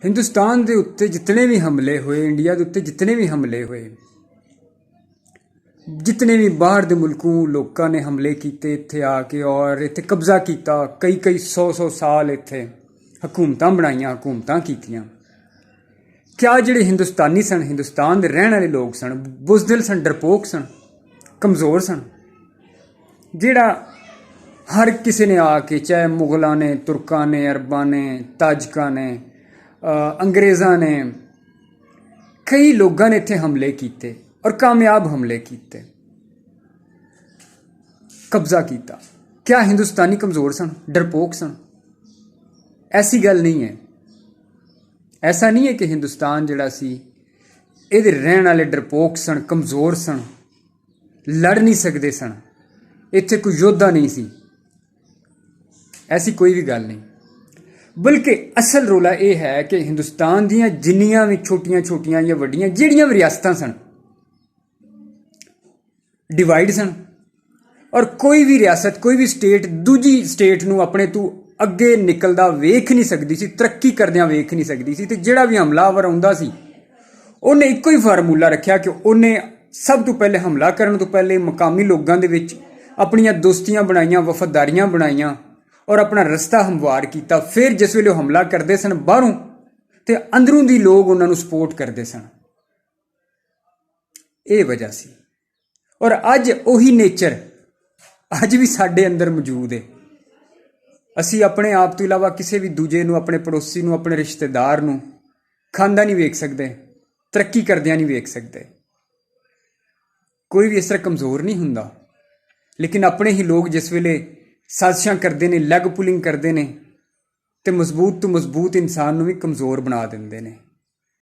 हिंदुस्तान के उत्ते जितने भी हमले हुए, इंडिया के उत्ते जितने भी हमले हुए, जितने भी बाहर के मुल्कों लोगों ने हमले किए इत्थे आके और इत्थे कब्जा किया, कई कई सौ साल इत्थे हुकूमतां बनाईयां, हुकूमतां कीतियां। क्या जिहड़े हिंदुस्तानी सन, हिंदुस्तान के रहने वाले लोग सन, बुज़दिल सन, डरपोक सन, कमज़ोर सन, जिहड़ा हर किसी ने आके, चाहे मुगलों ने, तुर्कों ने, अरबां ने, ताजकां ने, अंग्रेज़ां ने, कई लोगों ने इत्थे हमले किए और कामयाब हमले किए, कब्जा किया। क्या हिंदुस्तानी कमज़ोर सन, डरपोक सन? ऐसी गल नहीं है। ऐसा नहीं है कि हिंदुस्तान जिहड़ा सी इहदे रहण वाले डरपोक सन, कमज़ोर सन, लड़ नहीं सकते सन, इत्थे कोई योद्धा नहीं सी। ऐसी कोई भी गल नहीं। बल्कि असल रोला यह है कि हिंदुस्तान दीयां जिन्नियां भी छोटियां छोटियां या वड्डियां जिहड़ियां भी रियासतां सन, डिवाइड सन, और कोई भी रियासत, कोई भी स्टेट दूजी स्टेट नूं अपने तू अगे निकलदा वेख नहीं सकती सी, तरक्की करदियां वेख नहीं सकती सी। ते जिहड़ा भी हमलावर आउंदा सी, उन्हें इक्को ही फार्मूला रखिया कि उन्हें सब तो पहले हमला करन तो पहले मकामी लोगों दे विच अपनियां दोस्तियां बनाईयां, वफादारियां बनाईयां और अपना रस्ता हमवार किया। फिर जिस वेले हमला करते सन बाहरों, तो अंदरों दी लोग उन्होंने सपोर्ट करते सन। ये वजह सी। और अज उही नेचर अज भी साडे अंदर मौजूद है। असी अपने आप तो इलावा किसी भी दूजे नूं, अपने पड़ोसी नूं, अपने रिश्तेदार नूं खांदा नहीं वेख सकते, तरक्की करदियां नहीं वेख सकते। कोई भी इस तरह कमज़ोर नहीं हुंदा। लेकिन अपने ही लोग जिस वेले साजिशां करते हैं, लैग पुलिंग करते हैं, तो मजबूत इंसान नूं भी कमज़ोर बना देंदे ने।